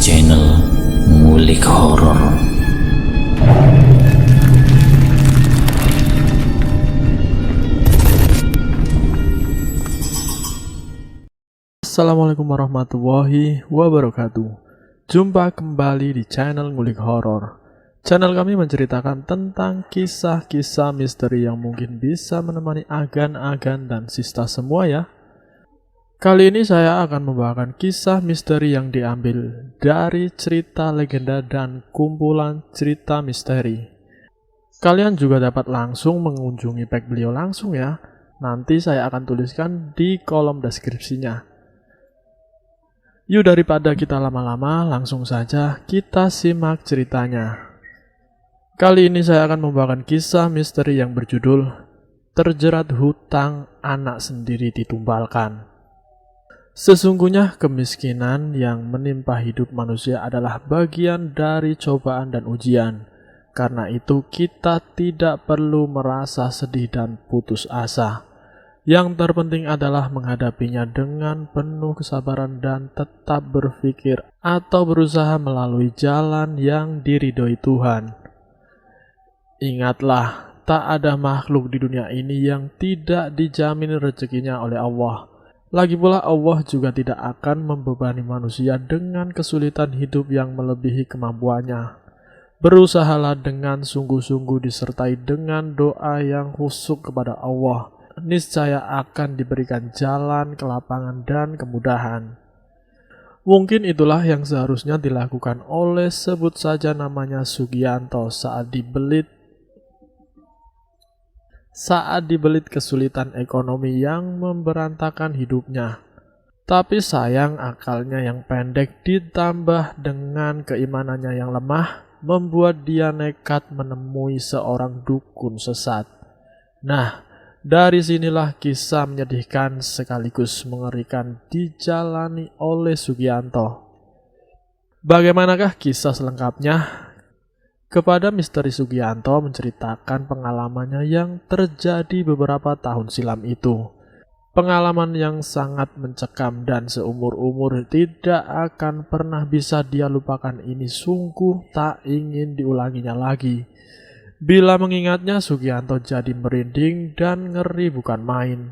channel Ngulik Horor. Assalamualaikum warahmatullahi wabarakatuh. Jumpa kembali di channel Ngulik Horor. Channel kami menceritakan tentang kisah-kisah misteri yang mungkin bisa menemani agan-agan dan sista semua ya. Kali ini saya akan membawakan kisah misteri yang diambil dari cerita legenda dan kumpulan cerita misteri. Kalian juga dapat langsung mengunjungi page beliau langsung ya. Nanti saya akan tuliskan di kolom deskripsinya. Yuk daripada kita lama-lama, langsung saja kita simak ceritanya. Kali ini saya akan membawakan kisah misteri yang berjudul Terjerat Hutang Anak Sendiri Ditumbalkan. Sesungguhnya kemiskinan yang menimpa hidup manusia adalah bagian dari cobaan dan ujian. Karena itu kita tidak perlu merasa sedih dan putus asa. Yang terpenting adalah menghadapinya dengan penuh kesabaran dan tetap berpikir atau berusaha melalui jalan yang diridhoi Tuhan. Ingatlah, tak ada makhluk di dunia ini yang tidak dijamin rezekinya oleh Allah. Lagi pula Allah juga tidak akan membebani manusia dengan kesulitan hidup yang melebihi kemampuannya. Berusahalah dengan sungguh-sungguh disertai dengan doa yang khusyuk kepada Allah. Niscaya akan diberikan jalan, kelapangan, dan kemudahan. Mungkin itulah yang seharusnya dilakukan oleh sebut saja namanya Sugianto saat dibelit kesulitan ekonomi yang memberantakan hidupnya. Tapi sayang akalnya yang pendek ditambah dengan keimanannya yang lemah membuat dia nekat menemui seorang dukun sesat. Nah, dari sinilah kisah menyedihkan sekaligus mengerikan dijalani oleh Sugianto. Bagaimanakah kisah selengkapnya? Kepada Misteri Sugianto menceritakan pengalamannya yang terjadi beberapa tahun silam itu. Pengalaman yang sangat mencekam dan seumur-umur tidak akan pernah bisa dia lupakan ini, sungguh tak ingin diulanginya lagi. Bila mengingatnya Sugianto jadi merinding dan ngeri bukan main.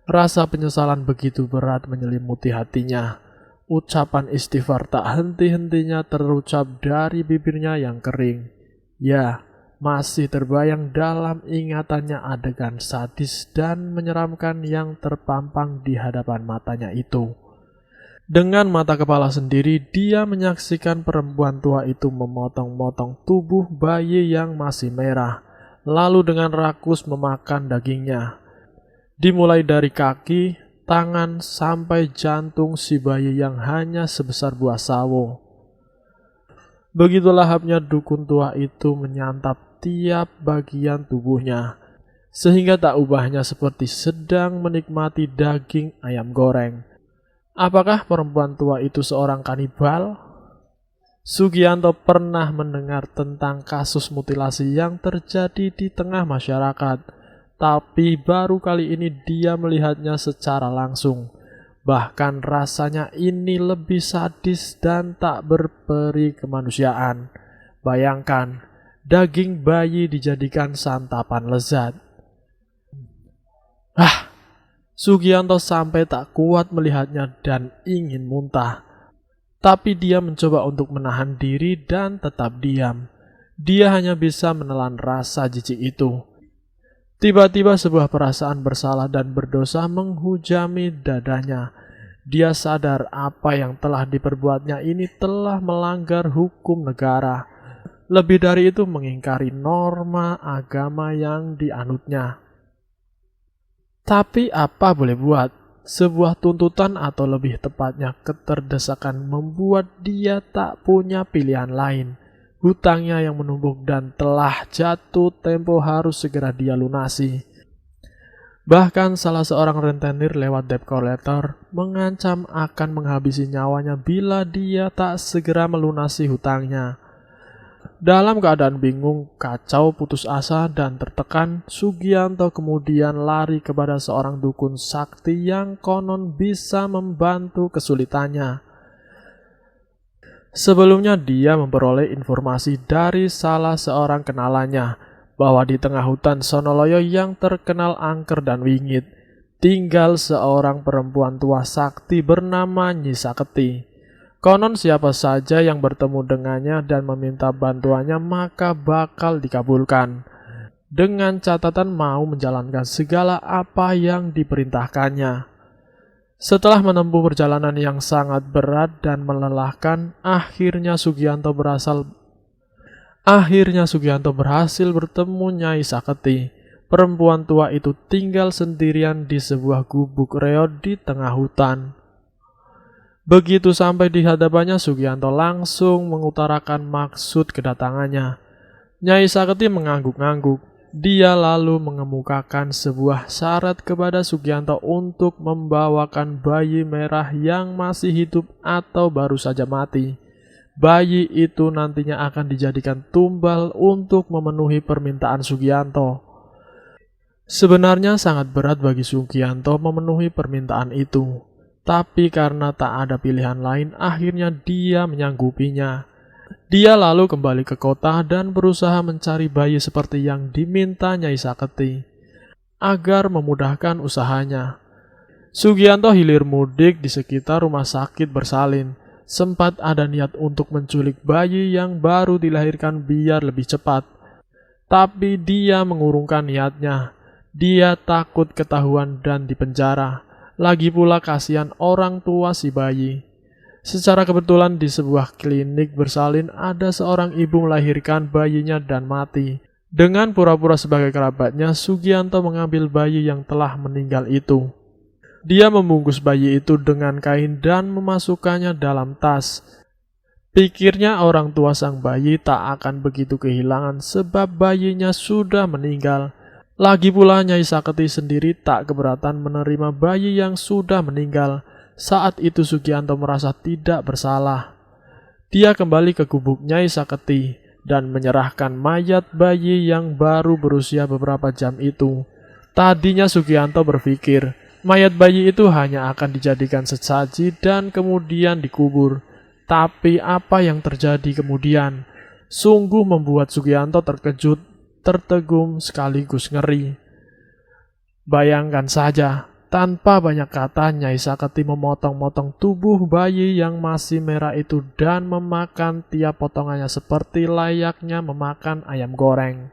Rasa penyesalan begitu berat menyelimuti hatinya. Ucapan istighfar tak henti-hentinya terucap dari bibirnya yang kering. Ya, masih terbayang dalam ingatannya adegan sadis dan menyeramkan yang terpampang di hadapan matanya itu. Dengan mata kepala sendiri, dia menyaksikan perempuan tua itu memotong-motong tubuh bayi yang masih merah, lalu dengan rakus memakan dagingnya. Dimulai dari kaki, tangan, sampai jantung si bayi yang hanya sebesar buah sawo. Begitu lahapnya dukun tua itu menyantap tiap bagian tubuhnya, sehingga tak ubahnya seperti sedang menikmati daging ayam goreng. Apakah perempuan tua itu seorang kanibal? Sugianto pernah mendengar tentang kasus mutilasi yang terjadi di tengah masyarakat, tapi baru kali ini dia melihatnya secara langsung. Bahkan rasanya ini lebih sadis dan tak berperi kemanusiaan. Bayangkan, daging bayi dijadikan santapan lezat. Sugianto sampai tak kuat melihatnya dan ingin muntah. Tapi dia mencoba untuk menahan diri dan tetap diam. Dia hanya bisa menelan rasa jijik itu. Tiba-tiba sebuah perasaan bersalah dan berdosa menghujami dadanya. Dia sadar apa yang telah diperbuatnya ini telah melanggar hukum negara. Lebih dari itu mengingkari norma agama yang dianutnya. Tapi apa boleh buat, sebuah tuntutan atau lebih tepatnya keterdesakan membuat dia tak punya pilihan lain. Hutangnya yang menumpuk dan telah jatuh tempo harus segera dia lunasi. Bahkan salah seorang rentenir lewat debt collector mengancam akan menghabisi nyawanya bila dia tak segera melunasi hutangnya. Dalam keadaan bingung, kacau, putus asa, dan tertekan, Sugianto kemudian lari kepada seorang dukun sakti yang konon bisa membantu kesulitannya. Sebelumnya dia memperoleh informasi dari salah seorang kenalannya bahwa di tengah hutan Sonoloyo yang terkenal angker dan wingit, tinggal seorang perempuan tua sakti bernama Nyi Saketi. Konon siapa saja yang bertemu dengannya dan meminta bantuannya maka bakal dikabulkan, dengan catatan mau menjalankan segala apa yang diperintahkannya. Setelah menempuh perjalanan yang sangat berat dan melelahkan, akhirnya Sugianto berhasil bertemu Nyai Saketi. Perempuan tua itu tinggal sendirian di sebuah gubuk reot di tengah hutan. Begitu sampai di hadapannya, Sugianto langsung mengutarakan maksud kedatangannya. Nyai Saketi mengangguk-angguk. Dia lalu mengemukakan sebuah syarat kepada Sugianto untuk membawakan bayi merah yang masih hidup atau baru saja mati. Bayi itu nantinya akan dijadikan tumbal untuk memenuhi permintaan Sugianto. Sebenarnya sangat berat bagi Sugianto memenuhi permintaan itu, tapi karena tak ada pilihan lain, akhirnya dia menyanggupinya. Dia lalu kembali ke kota dan berusaha mencari bayi seperti yang diminta Nyai Saketi, agar memudahkan usahanya. Sugianto hilir mudik di sekitar rumah sakit bersalin. Sempat ada niat untuk menculik bayi yang baru dilahirkan biar lebih cepat. Tapi dia mengurungkan niatnya. Dia takut ketahuan dan dipenjara. Lagi pula kasihan orang tua si bayi. Secara kebetulan di sebuah klinik bersalin ada seorang ibu melahirkan bayinya dan mati. Dengan pura-pura sebagai kerabatnya, Sugianto mengambil bayi yang telah meninggal itu. Dia membungkus bayi itu dengan kain dan memasukkannya dalam tas. Pikirnya orang tua sang bayi tak akan begitu kehilangan sebab bayinya sudah meninggal. Lagi pula Nyai Saketi sendiri tak keberatan menerima bayi yang sudah meninggal. Saat itu Sugianto merasa tidak bersalah. Dia kembali ke gubuk Nyai Saketi dan menyerahkan mayat bayi yang baru berusia beberapa jam itu. Tadinya Sugianto berpikir, mayat bayi itu hanya akan dijadikan sesaji dan kemudian dikubur. Tapi apa yang terjadi kemudian sungguh membuat Sugianto terkejut, tertegum sekaligus ngeri. Bayangkan saja, tanpa banyak kata Nyai Saketi memotong-motong tubuh bayi yang masih merah itu dan memakan tiap potongannya seperti layaknya memakan ayam goreng.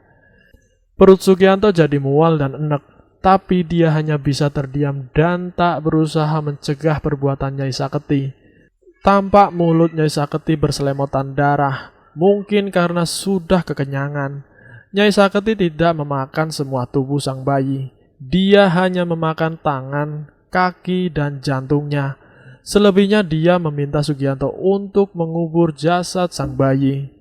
Perut Sugianto jadi mual dan enek, tapi dia hanya bisa terdiam dan tak berusaha mencegah perbuatan Nyai Saketi. Tampak mulut Nyai Saketi berselemotan darah, mungkin karena sudah kekenyangan. Nyai Saketi tidak memakan semua tubuh sang bayi. Dia hanya memakan tangan, kaki, dan jantungnya. Selebihnya dia meminta Sugianto untuk mengubur jasad sang bayi.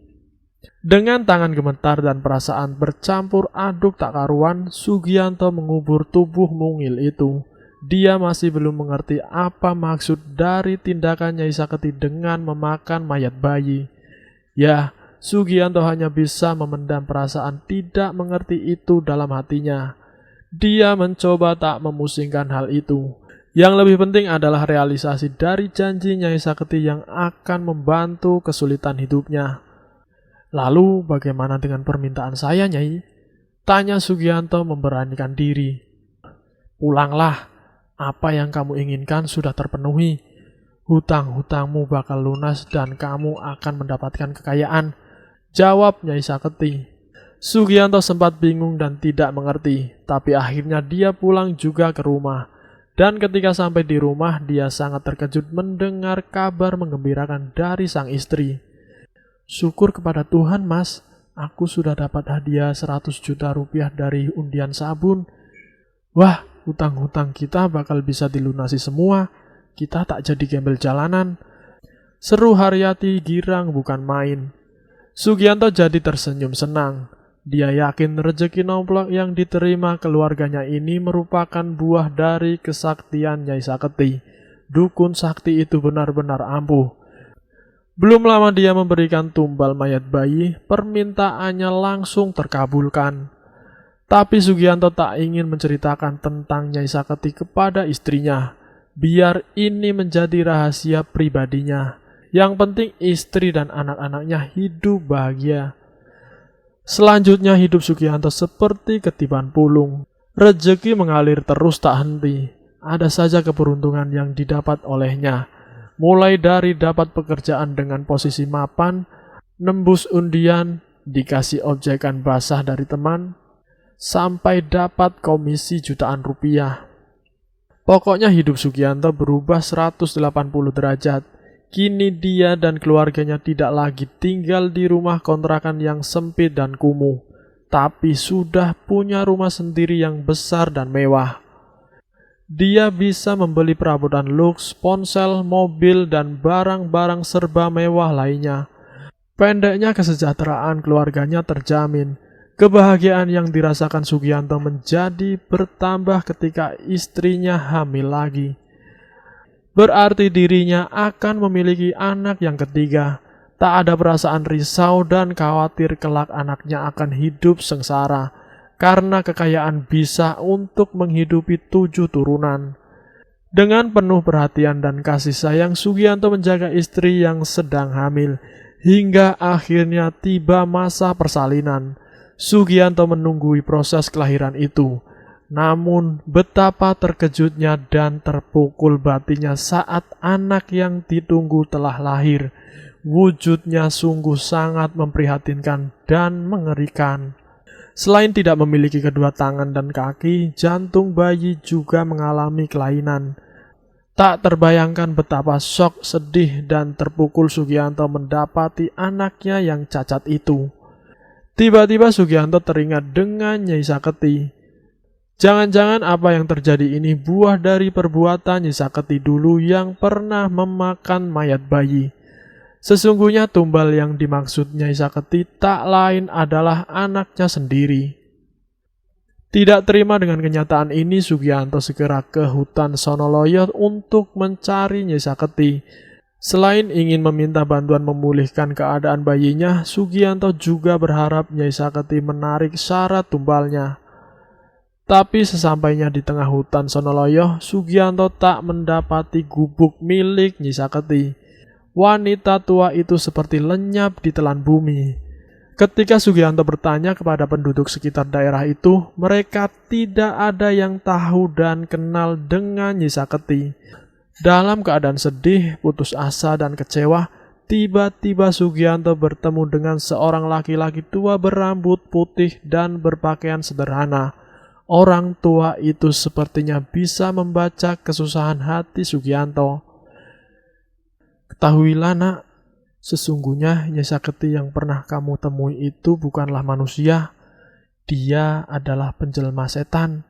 Dengan tangan gemetar dan perasaan bercampur aduk tak karuan, Sugianto mengubur tubuh mungil itu. Dia masih belum mengerti apa maksud dari tindakan Nyai Saketi dengan memakan mayat bayi. Ya, Sugianto hanya bisa memendam perasaan tidak mengerti itu dalam hatinya. Dia mencoba tak memusingkan hal itu. Yang lebih penting adalah realisasi dari janji Nyai Saketi yang akan membantu kesulitan hidupnya. Lalu bagaimana dengan permintaan saya, Nyai? Tanya Sugianto memberanikan diri. Pulanglah, apa yang kamu inginkan sudah terpenuhi. Hutang-hutangmu bakal lunas dan kamu akan mendapatkan kekayaan, jawab Nyai Saketi. Sugianto sempat bingung dan tidak mengerti, tapi akhirnya dia pulang juga ke rumah. Dan ketika sampai di rumah, dia sangat terkejut mendengar kabar menggembirakan dari sang istri. Syukur kepada Tuhan, Mas, aku sudah dapat hadiah 100 juta rupiah dari undian sabun. Wah, hutang-hutang kita bakal bisa dilunasi semua. Kita tak jadi gembel jalanan. Seru Haryati girang bukan main. Sugianto jadi tersenyum senang. Dia yakin rezeki nomplok yang diterima keluarganya ini merupakan buah dari kesaktian Nyai Saketi. Dukun sakti itu benar-benar ampuh. Belum lama dia memberikan tumbal mayat bayi, permintaannya langsung terkabulkan. Tapi Sugianto tak ingin menceritakan tentang Nyai Saketi kepada istrinya, biar ini menjadi rahasia pribadinya. Yang penting istri dan anak-anaknya hidup bahagia. Selanjutnya hidup Sugianto seperti ketiban pulung. Rezeki mengalir terus tak henti. Ada saja keberuntungan yang didapat olehnya. Mulai dari dapat pekerjaan dengan posisi mapan, nembus undian, dikasih objekan basah dari teman, sampai dapat komisi jutaan rupiah. Pokoknya hidup Sugianto berubah 180 derajat. Kini dia dan keluarganya tidak lagi tinggal di rumah kontrakan yang sempit dan kumuh, tapi sudah punya rumah sendiri yang besar dan mewah. Dia bisa membeli perabotan luks, ponsel, mobil, dan barang-barang serba mewah lainnya. Pendeknya kesejahteraan keluarganya terjamin. Kebahagiaan yang dirasakan Sugianto menjadi bertambah ketika istrinya hamil lagi. Berarti dirinya akan memiliki anak yang ketiga. Tak ada perasaan risau dan khawatir kelak anaknya akan hidup sengsara, karena kekayaan bisa untuk menghidupi 7 turunan. Dengan penuh perhatian dan kasih sayang, Sugianto menjaga istri yang sedang hamil, hingga akhirnya tiba masa persalinan. Sugianto menunggui proses kelahiran itu. Namun betapa terkejutnya dan terpukul batinnya saat anak yang ditunggu telah lahir. Wujudnya sungguh sangat memprihatinkan dan mengerikan. Selain tidak memiliki kedua tangan dan kaki, jantung bayi juga mengalami kelainan. Tak terbayangkan betapa syok, sedih, dan terpukul Sugianto mendapati anaknya yang cacat itu. Tiba-tiba Sugianto teringat dengan Nyai Saketi. Jangan-jangan apa yang terjadi ini buah dari perbuatan Nyai Saketi dulu yang pernah memakan mayat bayi. Sesungguhnya tumbal yang dimaksud Nyai Saketi tak lain adalah anaknya sendiri. Tidak terima dengan kenyataan ini, Sugianto segera ke hutan Sonoloyo untuk mencari Nyai Saketi. Selain ingin meminta bantuan memulihkan keadaan bayinya, Sugianto juga berharap Nyai Saketi menarik syarat tumbalnya. Tapi sesampainya di tengah hutan Sonoloyo, Sugianto tak mendapati gubuk milik Nyai Saketi. Wanita tua itu seperti lenyap di telan bumi. Ketika Sugianto bertanya kepada penduduk sekitar daerah itu, mereka tidak ada yang tahu dan kenal dengan Nyai Saketi. Dalam keadaan sedih, putus asa, dan kecewa, tiba-tiba Sugianto bertemu dengan seorang laki-laki tua berambut putih dan berpakaian sederhana. Orang tua itu sepertinya bisa membaca kesusahan hati Sugianto. Ketahuilah nak, sesungguhnya Nyai Saketi yang pernah kamu temui itu bukanlah manusia. Dia adalah penjelma setan.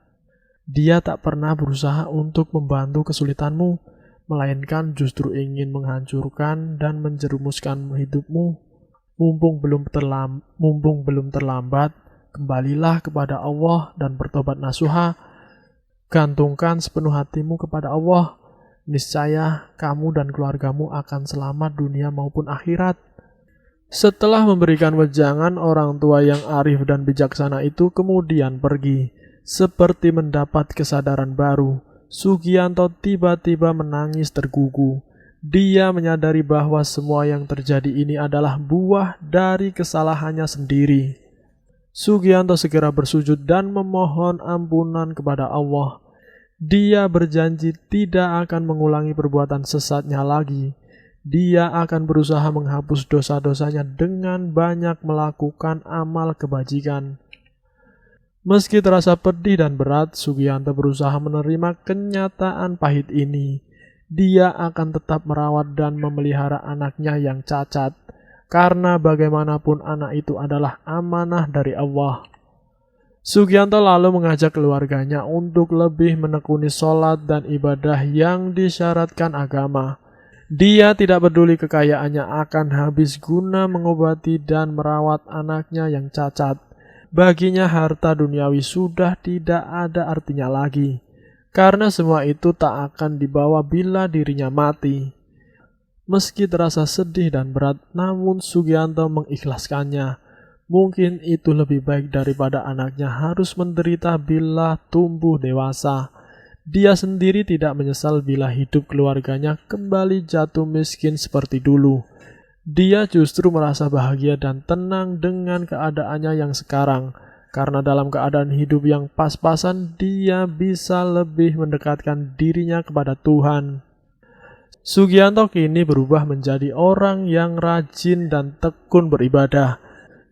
Dia tak pernah berusaha untuk membantu kesulitanmu, melainkan justru ingin menghancurkan dan menjerumuskan hidupmu. Mumpung belum terlambat, kembalilah kepada Allah dan bertobat nasuha. Gantungkan sepenuh hatimu kepada Allah. Niscaya kamu dan keluargamu akan selamat dunia maupun akhirat. Setelah memberikan wejangan, orang tua yang arif dan bijaksana itu kemudian pergi. Seperti mendapat kesadaran baru, Sugianto tiba-tiba menangis tergugu. Dia menyadari bahwa semua yang terjadi ini adalah buah dari kesalahannya sendiri. Sugianto segera bersujud dan memohon ampunan kepada Allah. Dia berjanji tidak akan mengulangi perbuatan sesatnya lagi. Dia akan berusaha menghapus dosa-dosanya dengan banyak melakukan amal kebajikan. Meski terasa pedih dan berat, Sugianto berusaha menerima kenyataan pahit ini. Dia akan tetap merawat dan memelihara anaknya yang cacat, karena bagaimanapun anak itu adalah amanah dari Allah. Sugianto lalu mengajak keluarganya untuk lebih menekuni sholat dan ibadah yang disyaratkan agama. Dia tidak peduli kekayaannya akan habis guna mengobati dan merawat anaknya yang cacat. Baginya harta duniawi sudah tidak ada artinya lagi, karena semua itu tak akan dibawa bila dirinya mati. Meski terasa sedih dan berat, namun Sugianto mengikhlaskannya. Mungkin itu lebih baik daripada anaknya harus menderita bila tumbuh dewasa. Dia sendiri tidak menyesal bila hidup keluarganya kembali jatuh miskin seperti dulu. Dia justru merasa bahagia dan tenang dengan keadaannya yang sekarang. Karena dalam keadaan hidup yang pas-pasan, dia bisa lebih mendekatkan dirinya kepada Tuhan. Sugianto kini berubah menjadi orang yang rajin dan tekun beribadah.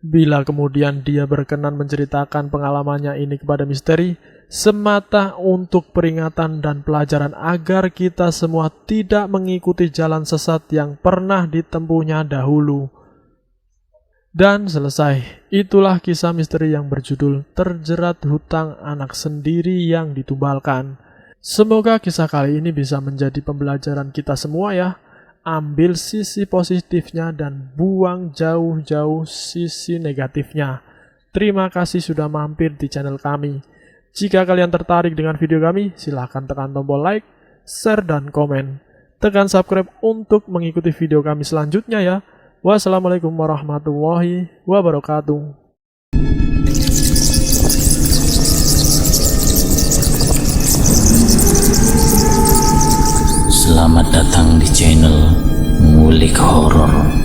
Bila kemudian dia berkenan menceritakan pengalamannya ini kepada Misteri, semata untuk peringatan dan pelajaran agar kita semua tidak mengikuti jalan sesat yang pernah ditempuhnya dahulu. Dan selesai. Itulah kisah misteri yang berjudul Terjerat Hutang Anak Sendiri yang Ditumbalkan. Semoga kisah kali ini bisa menjadi pembelajaran kita semua ya. Ambil sisi positifnya dan buang jauh-jauh sisi negatifnya. Terima kasih sudah mampir di channel kami. Jika kalian tertarik dengan video kami, silahkan tekan tombol like, share, dan komen. Tekan subscribe untuk mengikuti video kami selanjutnya ya. Wassalamualaikum warahmatullahi wabarakatuh. Selamat datang di channel Ngulik Horor.